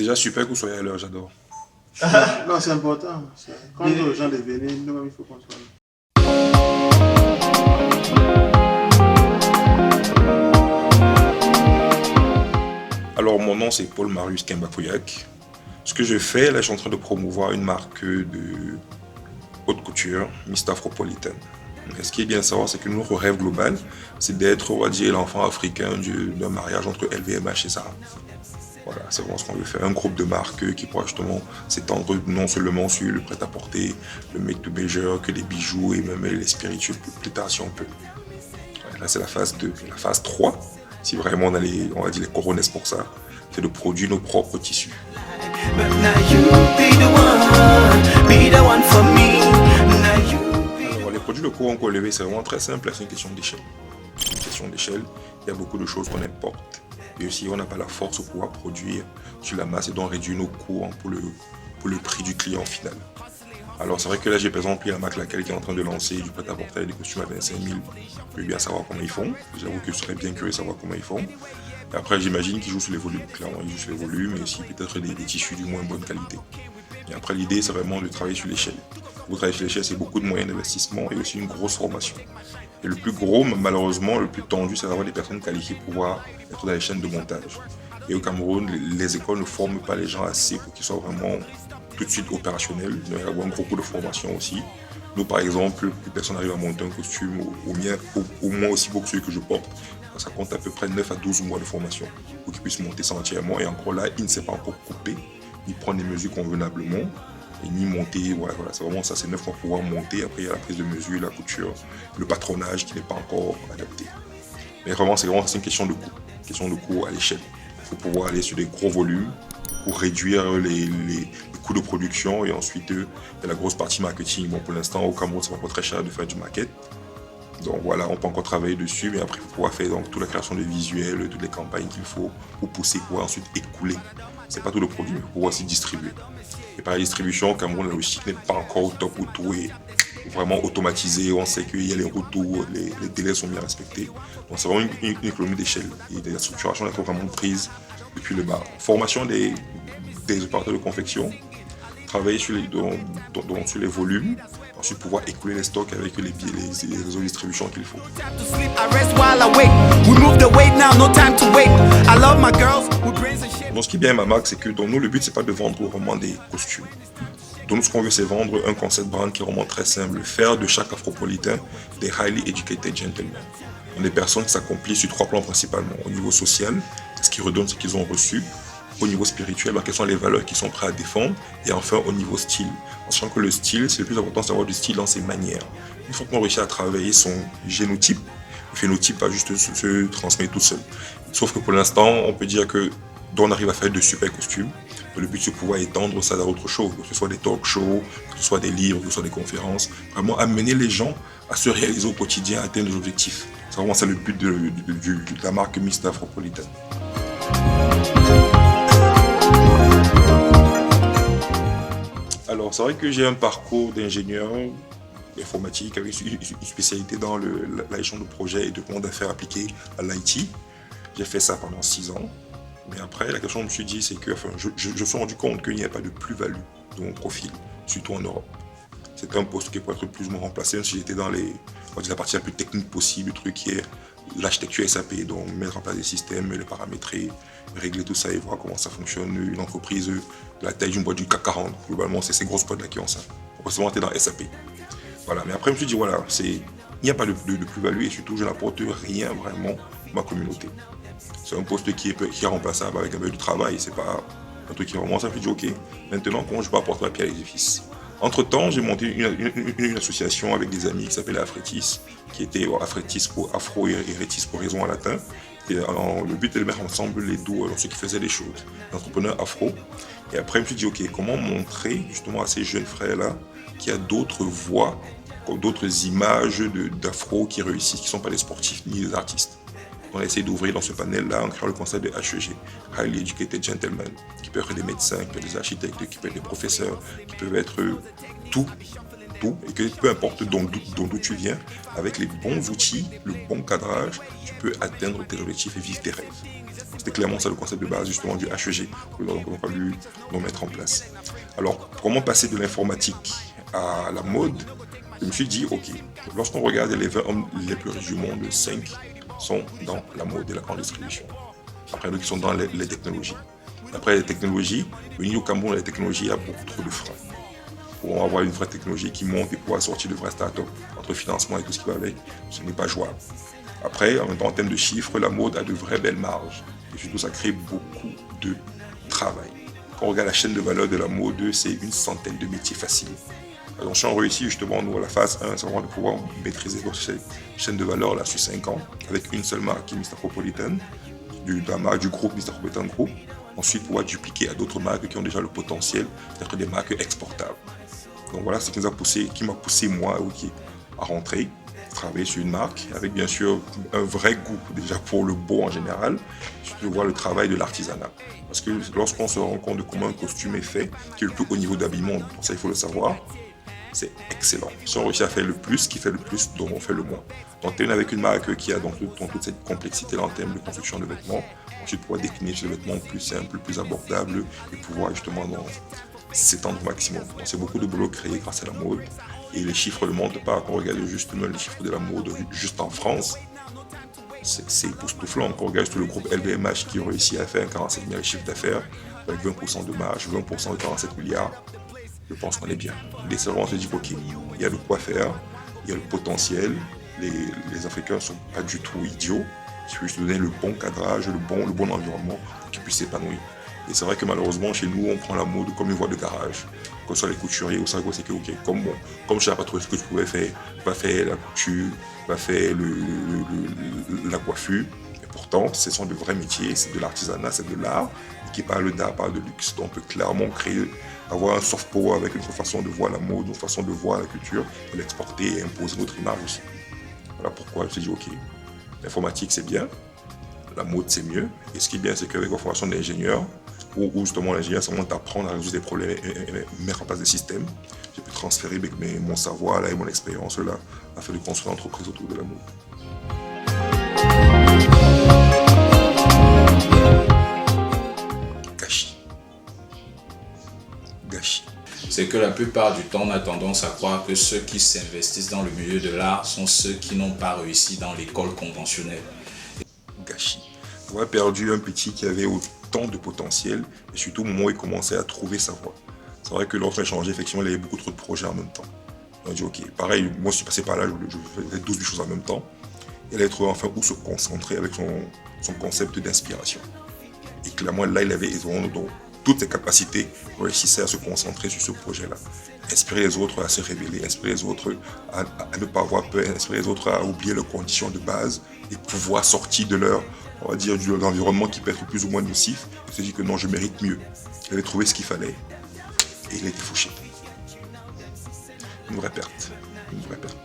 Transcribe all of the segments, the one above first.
Déjà, super que vous soyez à l'heure, j'adore. Non, c'est important. Quand les gens les viennent, nous-mêmes, il faut qu'on soit là. Alors, mon nom, c'est Paul Marius Kembakoyak. Ce que je fais, là, je suis en train de promouvoir une marque de haute couture, Miss Afropolitan. Ce qui est bien à savoir, c'est que notre rêve global, c'est d'être, on va dire, l'enfant africain d'un mariage entre LVMH et Zara. Voilà, c'est vraiment ce qu'on veut faire. Un groupe de marques qui pourra justement s'étendre non seulement sur le prêt-à-porter, le make to measure, que les bijoux et même les spiritueux plus tard si on peut. Ouais, là, c'est la phase 2. La phase 3, si vraiment on a on va dire les coronesses pour ça, c'est de produire nos propres tissus. Alors, les produits locaux qu'on peut lever, c'est vraiment très simple, c'est une question d'échelle. Une question d'échelle, il y a beaucoup de choses qu'on importe. Et aussi, on n'a pas la force pour pouvoir produire sur la masse et donc réduire nos coûts pour le prix du client final. Alors, c'est vrai que là, j'ai par exemple la marque laquelle qui est en train de lancer du prêt-à-porter des costumes à 25 000. Je veux bien savoir comment ils font. J'avoue que je serais bien curieux de savoir comment ils font. Et après, j'imagine qu'ils jouent sur les volumes. Clairement, ils jouent sur les volumes et aussi peut-être des tissus du moins bonne qualité. Et après, l'idée, c'est vraiment de travailler sur l'échelle. Pour travailler sur l'échelle, c'est beaucoup de moyens d'investissement et aussi une grosse formation. Et le plus gros, malheureusement, le plus tendu, c'est d'avoir des personnes qualifiées pour pouvoir être dans les chaînes de montage. Et au Cameroun, les écoles ne forment pas les gens assez pour qu'ils soient vraiment tout de suite opérationnels. Il y a un gros cours de formation aussi. Nous, par exemple, plus personne n'arrive à monter un costume, au moins aussi beau que celui que je porte. Ça compte à peu près 9 à 12 mois de formation pour qu'il puisse monter ça entièrement. Et encore là, il ne s'est pas encore coupé, ni prendre les mesures convenablement, et ni monter. Voilà, c'est vraiment ça, c'est 9 mois pour pouvoir monter. Après, il y a la prise de mesure, la couture, le patronage qui n'est pas encore adapté. Mais vraiment, c'est une question de coût à l'échelle. Il faut pouvoir aller sur des gros volumes pour réduire les coûts de production et ensuite il y a la grosse partie marketing. Bon, pour l'instant, au Cameroun, c'est pas très cher de faire du market. Donc voilà, on peut encore travailler dessus, mais après, il faut pouvoir faire donc, toute la création de visuels, toutes les campagnes qu'il faut pour pousser, pour ensuite écouler. C'est pas tout le produit, mais pour pouvoir aussi distribuer. Et par la distribution, au Cameroun, la logistique n'est pas encore au top où tout est vraiment automatisé. On sait qu'il y a les retours, les délais sont bien respectés. Donc c'est vraiment une économie d'échelle. Et la structuration est vraiment prise depuis le bas. Formation des opérateurs de confection, travailler sur les volumes, ensuite pouvoir écouler les stocks avec les réseaux de distribution qu'il faut. Donc, ce qui est bien à ma marque, c'est que nous, le but, c'est pas de vendre vraiment des costumes. Donc, ce qu'on veut, c'est vendre un concept brand qui est vraiment très simple, faire de chaque afropolitain des highly educated gentlemen. Donc, des personnes qui s'accomplissent sur 3 plans principalement. Au niveau social, ce qu'ils redonnent, ce qu'ils ont reçu. Au niveau spirituel, quelles sont les valeurs qu'ils sont prêts à défendre. Et enfin, au niveau style. En sachant que le style, c'est le plus important, c'est d'avoir du style dans ses manières. Une fois qu'on réussit à travailler son génotype, le phénotype va juste se transmettre tout seul. Sauf que pour l'instant, on peut dire que on arrive à faire de super costumes. Le but, c'est de pouvoir étendre ça à autre chose, que ce soit des talk shows, que ce soit des livres, que ce soit des conférences. Vraiment amener les gens à se réaliser au quotidien, à atteindre des objectifs. C'est vraiment ça le but de la marque Miss Afropolitan. Alors, c'est vrai que j'ai un parcours d'ingénieur informatique avec une spécialité dans la gestion de projets et de monde d'affaires appliqués à l'IT. J'ai fait ça pendant 6 ans. Mais après, la question que je me suis dit, c'est que je me suis rendu compte qu'il n'y a pas de plus-value de mon profil, surtout en Europe. C'était un poste qui pourrait être plus ou moins remplacé, même si j'étais dans la partie la plus technique possible, le truc qui est l'architecture SAP, donc mettre en place des systèmes, les paramétrer, régler tout ça et voir comment ça fonctionne. Une entreprise de la taille d'une boîte du CAC 40, globalement, c'est ces grosses boîtes-là qui ont ça. On peut se monter dans SAP. Voilà. Mais après, je me suis dit, voilà, il n'y a pas de plus-value et surtout, je n'apporte rien vraiment à ma communauté. C'est un poste qui est remplaçable avec un peu de travail, c'est pas un truc qui est vraiment ça. Je me suis dit, ok, maintenant, comment je peux apporter ma pierre à l'édifice? Entre-temps, j'ai monté une association avec des amis qui s'appelait Afretis, qui était Afretis pour Afro et Rétis pour raison en latin. Et le but était de mettre ensemble les deux, ceux qui faisaient les choses, les entrepreneurs afro. Et après, je me suis dit, ok, comment montrer justement à ces jeunes frères-là qu'il y a d'autres voies, d'autres images d'afro qui réussissent, qui ne sont pas des sportifs ni des artistes. On a essayé d'ouvrir dans ce panel-là en créant le concept de HEG, Highly Educated Gentlemen, qui peuvent être des médecins, qui peuvent être des architectes, qui peuvent être des professeurs, qui peuvent être tout, et que peu importe d'où tu viens, avec les bons outils, le bon cadrage, tu peux atteindre tes objectifs et vivre tes rêves. C'était clairement ça le concept de base justement du HEG que nous avons fallu nous mettre en place. Alors, comment passer de l'informatique à la mode? Je me suis dit, ok, lorsqu'on regarde les 20 hommes les plus riches du monde, 5 sont dans la mode et la grande distribution. Après, d'autres qui sont dans les technologies. Après les technologies, au Cameroun, les technologies, il y a beaucoup trop de freins. Pour avoir une vraie technologie qui monte et pouvoir sortir de vraies startups, entre financement et tout ce qui va avec, ce n'est pas jouable. Après, en même temps, en termes de chiffres, la mode a de vraies belles marges. Et surtout, ça crée beaucoup de travail. Quand on regarde la chaîne de valeur de la mode, c'est une centaine de métiers faciles. Donc, si on réussit justement, nous, à la phase 1, c'est vraiment de pouvoir maîtriser notre chaîne de valeur là, sur 5 ans, avec une seule marque qui est Mr. du groupe Mr. Group. Ensuite, pouvoir dupliquer à d'autres marques qui ont déjà le potentiel d'être des marques exportables. Donc voilà ce qui m'a poussé moi à rentrer, travailler sur une marque, avec bien sûr un vrai goût déjà pour le beau en général, surtout voir le travail de l'artisanat. Parce que lorsqu'on se rend compte de comment un costume est fait, qui est le plus haut niveau d'habillement, ça il faut le savoir, c'est excellent. Si on réussit à faire le plus, qui fait le plus, donc on fait le moins. Donc terminer avec une marque qui a donc toute cette complexité en termes de construction de vêtements, ensuite pouvoir décliner sur des vêtements plus simples, plus abordables, et pouvoir justement s'étendre au maximum. Donc c'est beaucoup de boulot créé grâce à la mode, et les chiffres ne montrent pas. Quand on regarde justement les chiffres de la mode juste en France, c'est époustouflant. Quand on regarde le groupe LVMH qui réussit à faire 47 000 chiffres d'affaires, avec 20% de marge, 20% de 47 milliards, je pense qu'on est bien. Les servants se disent ok, il y a de quoi faire, il y a le potentiel, les Africains ne sont pas du tout idiots, il faut juste donner le bon cadrage, le bon environnement pour qu'ils puissent s'épanouir. Et c'est vrai que malheureusement chez nous on prend la mode comme une voie de garage, que ce soit les couturiers ou ça, c'est que ok, comme je ne savais pas trop ce que je pouvais faire, va faire la couture, va faire la coiffure, et pourtant ce sont de vrais métiers, c'est de l'artisanat, c'est de l'art, et qui parle d'art, parle de luxe, donc on peut clairement avoir un soft power avec une façon de voir la mode, une façon de voir la culture, de l'exporter et imposer notre image aussi. Voilà pourquoi je me suis dit, ok, l'informatique c'est bien, la mode c'est mieux, et ce qui est bien c'est qu'avec la formation d'ingénieur, où justement l'ingénieur c'est vraiment d'apprendre à résoudre des problèmes et mettre en place des systèmes, j'ai pu transférer mon savoir là, et mon expérience là, afin de construire une entreprise autour de la mode. Gâchis. C'est que la plupart du temps, on a tendance à croire que ceux qui s'investissent dans le milieu de l'art sont ceux qui n'ont pas réussi dans l'école conventionnelle. Gâchis. On a perdu un petit qui avait autant de potentiel, et surtout au moment où il commençait à trouver sa voie. C'est vrai que lorsqu'on a changé, effectivement, il y avait beaucoup trop de projets en même temps. On a dit ok, pareil, moi je suis passé par là, je faisais 12 choses en même temps. Il allait trouver enfin où se concentrer avec son concept d'inspiration. Et clairement, là, il avait donc toutes ses capacités, réussissait à se concentrer sur ce projet-là. Inspirer les autres à se révéler, inspirer les autres à ne pas avoir peur, inspirer les autres à oublier leurs conditions de base et pouvoir sortir de leur, on va dire, de l'environnement qui peut être plus ou moins nocif. Il se dit que non, je mérite mieux. Il avait trouvé ce qu'il fallait et il a été fauché. Une vraie perte. Une vraie perte.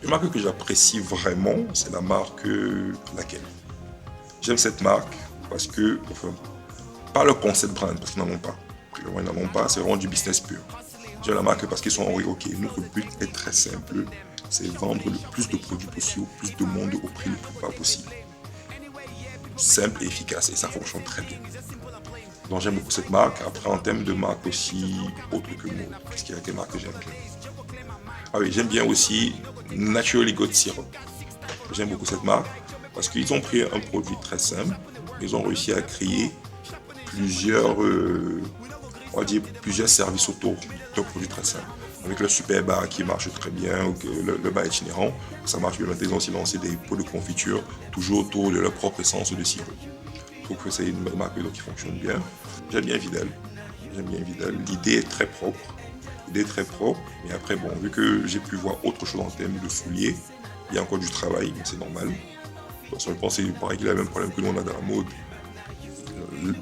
Une marque que j'apprécie vraiment, c'est la marque laquelle. J'aime cette marque parce que, enfin, pas le concept brand, parce qu'ils n'en ont pas. Ils n'en ont pas, c'est vraiment du business pur. J'aime la marque parce qu'ils sont oui, ok, notre but est très simple, c'est vendre le plus de produits possible, au plus de monde au prix le plus bas possible. Simple et efficace, et ça fonctionne très bien. Donc j'aime beaucoup cette marque. Après, en termes de marque aussi, autre que moi, qu'est-ce qu'il y a quelle marque que j'aime bien? Ah oui, j'aime bien aussi Naturally Goat Syrup. J'aime beaucoup cette marque parce qu'ils ont pris un produit très simple, ils ont réussi à créer plusieurs, on va dire, plusieurs services autour d'un produit très simple. Avec le super bar qui marche très bien, le bar itinérant, ça marche bien. Maintenant, ils ont aussi lancé des pots de confiture, toujours autour de leur propre essence de sirop. Je trouve que c'est une marque qui fonctionne bien. J'aime bien Vidal. L'idée est très propre. Mais après, bon, vu que j'ai pu voir autre chose en termes de souliers, il y a encore du travail, mais c'est normal. De toute façon, je pense que c'est pareil qu'il a le même problème que nous on a dans la mode.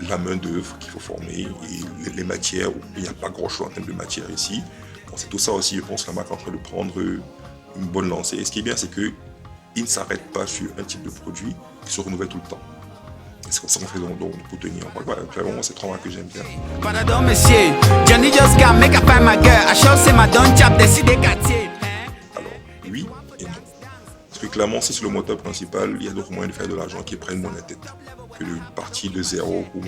La main d'œuvre qu'il faut former et les matières, il n'y a pas grand chose en termes de matière ici. Bon, c'est tout ça aussi, je pense que la marque est en train de prendre une bonne lancée. Et ce qui est bien, c'est qu'il ne s'arrête pas sur un type de produit qui se renouvelle tout le temps. Et c'est comme ça qu'on fait donc pour tenir. Voilà, vraiment, c'est trois marques que j'aime bien. Pardon, monsieur. Johnny just can't make a find my girl. I sure say my don't chap the city quartier. Alors, oui et non. que clairement, si c'est le moteur principal, il y a d'autres moyens de faire de l'argent qui prennent moins la tête que de partir de zéro pour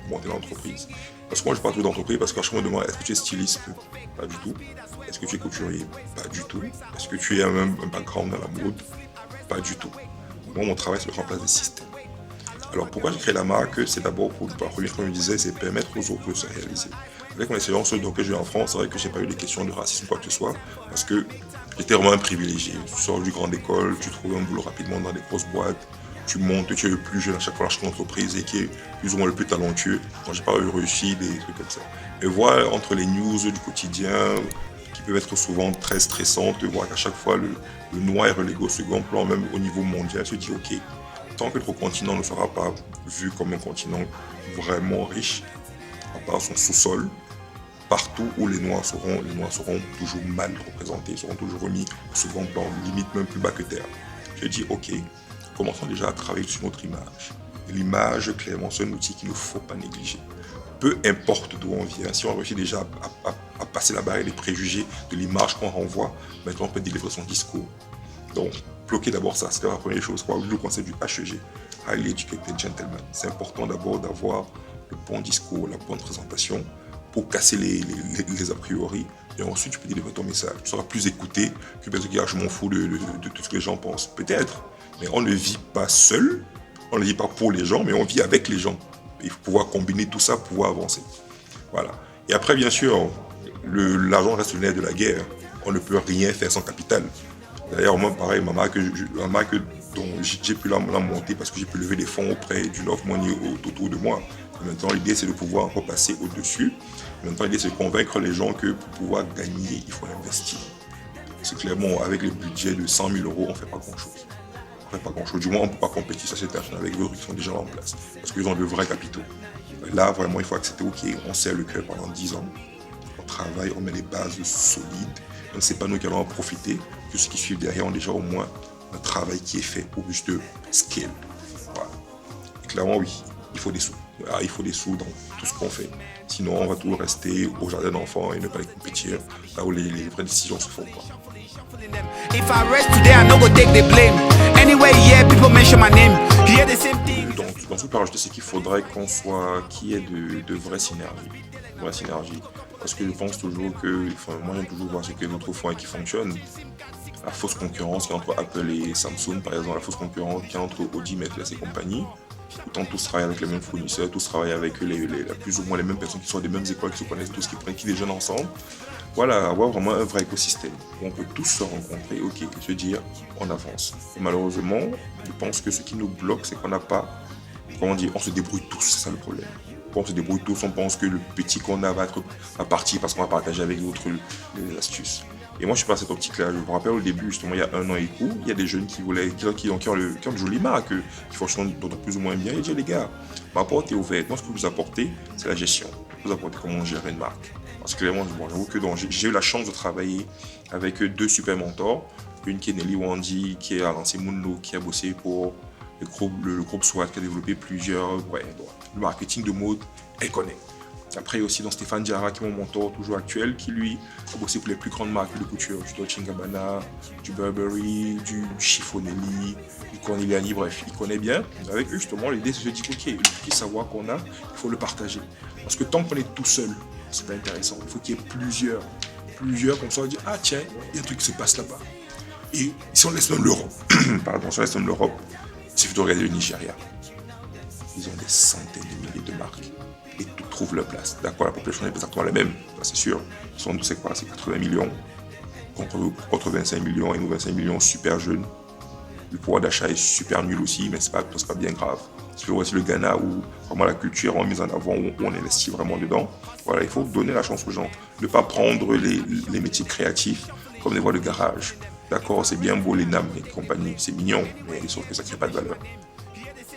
monter l'entreprise. Parce que moi, je parle toujours d'entreprise parce qu'à chaque fois, on me demande est-ce que tu es styliste? Pas du tout. Est-ce que tu es couturier? Pas du tout. Est-ce que tu as même un background dans la mode? Pas du tout. Moi, mon travail, c'est de mettre en place des systèmes. Alors, pourquoi j'ai créé la marque? C'est d'abord, pour la première fois, je me disais, c'est permettre aux autres de se réaliser. Avec mon expérience que j'ai eu en France, c'est vrai que j'ai pas eu des questions de racisme ou quoi que ce soit, parce que j'étais vraiment un privilégié. Tu sors du grande école, tu trouves un boulot rapidement dans des grosses boîtes, tu montes, tu es le plus jeune à chaque fois dans chaque entreprise et qui est plus ou moins le plus talentueux. Moi, j'ai pas eu réussi des trucs comme ça. Et voir entre les news du quotidien, qui peuvent être souvent très stressantes, de voir qu'à chaque fois le noir est relégué au second plan, même au niveau mondial, se dit ok, tant que notre continent ne sera pas vu comme un continent vraiment riche, à part son sous-sol, partout où les noirs seront toujours mal représentés, seront toujours remis au second plan, limite même plus bas que terre. Je dis ok, commençons déjà à travailler sur notre image. Et l'image, clairement, c'est un outil qu'il ne faut pas négliger. Peu importe d'où on vient, si on réussit déjà à passer la barrière des préjugés de l'image qu'on renvoie, maintenant on peut délivrer son discours. Donc, bloquer d'abord ça, c'est la première chose. Le concept du HEG, Highly Educated Gentleman. C'est important d'abord d'avoir le bon discours, la bonne présentation pour casser les a priori. Et ensuite, tu peux délivrer ton message. Tu seras plus écouté que parce que je m'en fous de tout ce que les gens pensent. Peut-être, mais on ne vit pas seul, on ne vit pas pour les gens, mais on vit avec les gens. Il faut pouvoir combiner tout ça pour pouvoir avancer. Voilà. Et après, bien sûr, l'argent reste le nerf de la guerre. On ne peut rien faire sans capital. D'ailleurs, moi, pareil, ma marque dont j'ai pu la monter parce que j'ai pu lever des fonds auprès du Love Money autour de moi. Et maintenant, l'idée, c'est de pouvoir encore passer au-dessus. Maintenant, l'idée, c'est de convaincre les gens que pour pouvoir gagner, il faut investir. C'est clairement, avec les budgets de 100 000 euros, on ne fait pas grand-chose. On ne fait pas grand-chose. Du moins, on ne peut pas compétir sur cette personne avec d'autres qui sont déjà en place. Parce qu'ils ont de vrais capitaux. Et là, vraiment, il faut accepter, ok, on serre le cœur pendant 10 ans. On travaille, on met les bases solides. Donc, ce n'est pas nous qui allons en profiter. Que ceux qui suivent derrière ont déjà au moins un travail qui est fait pour juste scale. Voilà. Et clairement, oui, il faut des sous. Voilà, il faut des sous dans tout ce qu'on fait. Sinon, on va toujours rester au jardin d'enfants et ne pas les compétir là où les vraies décisions se font. Dans ce que je peux rajouter, c'est qu'il faudrait qu'il y ait de vraies synergies. Parce que je pense toujours que, moi j'aime toujours voir ce que les autres font et qui fonctionne. La fausse concurrence qui est entre Apple et Samsung, par exemple, la fausse concurrence qui est entre Audi, Mercedes et compagnie. Autant tous travaillent avec les mêmes fournisseurs, tous travaillent avec plus ou moins les mêmes personnes qui sont des mêmes écoles, qui se connaissent tous, qui déjeunent ensemble. Voilà, avoir vraiment un vrai écosystème où on peut tous se rencontrer, ok, et se dire, on avance. Et malheureusement, je pense que ce qui nous bloque, c'est qu'on n'a pas, comment dire, on se débrouille tous, c'est ça le problème. Quand on se débrouille tous, on pense que le petit qu'on a va partir parce qu'on va partager avec d'autres les astuces. Et moi, je suis pas à cette optique-là. Je me rappelle au début, justement, il y a 1 an et coup, il y a des jeunes qui ont de jolies marques, qui fonctionnent plus ou moins bien. Et je dis, les gars, ma porte est ouverte. Moi, ce que vous apportez, c'est la gestion. Vous apportez comment gérer une marque. Parce que clairement, j'avoue que j'ai eu la chance de travailler avec 2 super mentors. Une qui est Nelly Wandi, qui est à l'ancien Mundo, qui a bossé pour le groupe SWAT, qui a développé plusieurs... le marketing de mode, elle connaît. Après, il y a aussi dans Stéphane Diarra, qui est mon mentor toujours actuel, qui lui a bossé pour les plus grandes marques de couture, du Dolce & Gabbana, du Burberry, du Chiffonelli, du Corneliani, bref, il connaît bien. Avec eux, justement, l'idée, c'est de se dire, ok, le petit savoir qu'on a, il faut le partager. Parce que tant qu'on est tout seul, c'est pas intéressant. Il faut qu'il y ait plusieurs, comme ça, on va dire, ah tiens, il y a un truc qui se passe là-bas. Et si on laisse même l'Europe, il suffit de regarder le Nigeria. Ils ont des centaines de milliers de marques et tout trouve leur place. D'accord, la population est exactement la même, ça c'est sûr. Ils sont, c'est 80 millions contre 25 millions et nous 25 millions super jeunes. Le pouvoir d'achat est super nul aussi, mais c'est pas bien grave. C'est aussi le Ghana où vraiment la culture est mise en avant, où on investit vraiment dedans. Voilà, il faut donner la chance aux gens. Ne pas prendre les métiers créatifs comme des voies de garage. D'accord, c'est bien beau les NAM et compagnie, c'est mignon, mais sauf que ça ne crée pas de valeur.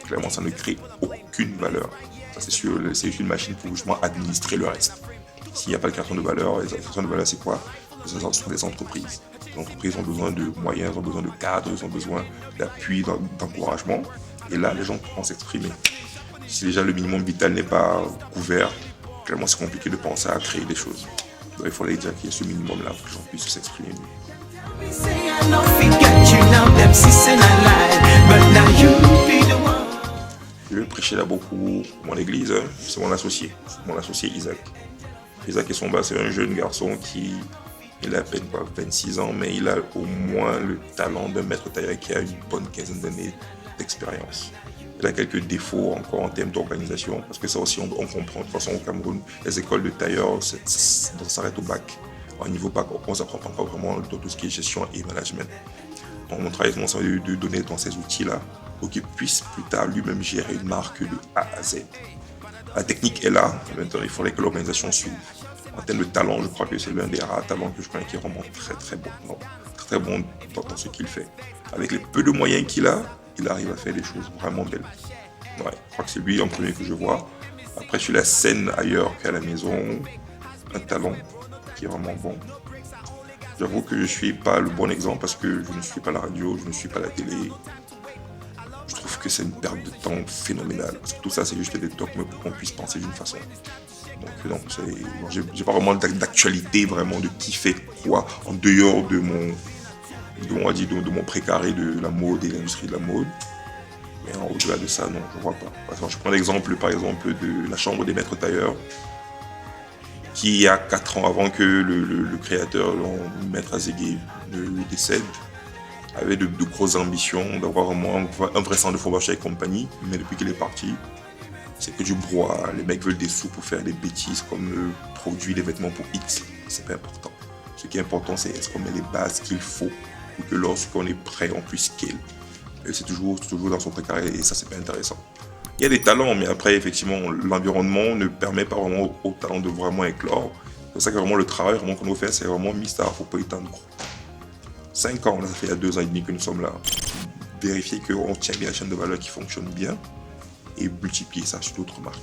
Clairement, ça ne crée aucune valeur. Ça, c'est sûr, c'est juste une machine pour justement administrer le reste. S'il n'y a pas de création de valeur, les créations de valeur, c'est quoi? Ce sont des entreprises. Les entreprises ont besoin de moyens, ont besoin de cadres, ont besoin d'appui, d'encouragement. Et là, les gens pourront s'exprimer. Si déjà le minimum vital n'est pas couvert, clairement, c'est compliqué de penser à créer des choses. Donc, il faudrait dire qu'il y a ce minimum-là pour que les gens puissent s'exprimer. Je prêchais là beaucoup mon église, c'est mon associé Isaac. Isaac et Somba, c'est un jeune garçon qui il a à peine 26 ans, mais il a au moins le talent d'un maître tailleur qui a une bonne quinzaine d'années d'expérience. Il a quelques défauts encore en termes d'organisation, parce que ça aussi on comprend. De toute façon au Cameroun, les écoles de tailleurs, ça s'arrête au bac. Au niveau bac, on ne s'apprend pas vraiment dans tout ce qui est gestion et management. Donc mon travail, c'est de donner dans ces outils-là pour qu'il puisse plus tard lui-même gérer une marque de A à Z. La technique est là, maintenant il faudrait que l'organisation suive. En termes de talent, je crois que c'est l'un des rares talents que je connais qui est vraiment très bon. Non, très bon dans ce qu'il fait. Avec les peu de moyens qu'il a, il arrive à faire des choses vraiment belles. Ouais, je crois que c'est lui en premier que je vois. Après, sur la scène ailleurs qu'à la maison, un talent qui est vraiment bon. J'avoue que je ne suis pas le bon exemple parce que je ne suis pas la radio, je ne suis pas la télé. Je trouve que c'est une perte de temps phénoménale. Parce que tout ça, c'est juste des dogmes pour qu'on puisse penser d'une façon. Donc non, j'ai pas vraiment d'actualité vraiment de qui fait quoi en dehors de mon précaré de la mode et l'industrie de la mode. Mais au-delà de ça, non, je vois pas. Je prends l'exemple par exemple de la chambre des maîtres tailleurs qui il y a 4 ans avant que le créateur, Maître Azégué, décède, avait de grosses ambitions d'avoir vraiment un vrai centre de formation et compagnie, mais depuis qu'il est parti, c'est que du brouhaha. Les mecs veulent des sous pour faire des bêtises comme produire des vêtements pour X. C'est pas important. Ce qui est important, c'est est-ce qu'on met les bases qu'il faut pour que lorsqu'on est prêt, on puisse scale. Et c'est toujours dans son précaré et ça, c'est pas intéressant. Il y a des talents, mais après, effectivement, l'environnement ne permet pas vraiment aux talents de vraiment éclore. C'est pour ça que vraiment le travail qu'on doit faire, c'est vraiment Mr. Afropolitan Group. 5 ans, là, ça fait il y a 2 ans et demi que nous sommes là. Vérifier qu'on tient bien la chaîne de valeur qui fonctionne bien et multiplier ça sur d'autres marques.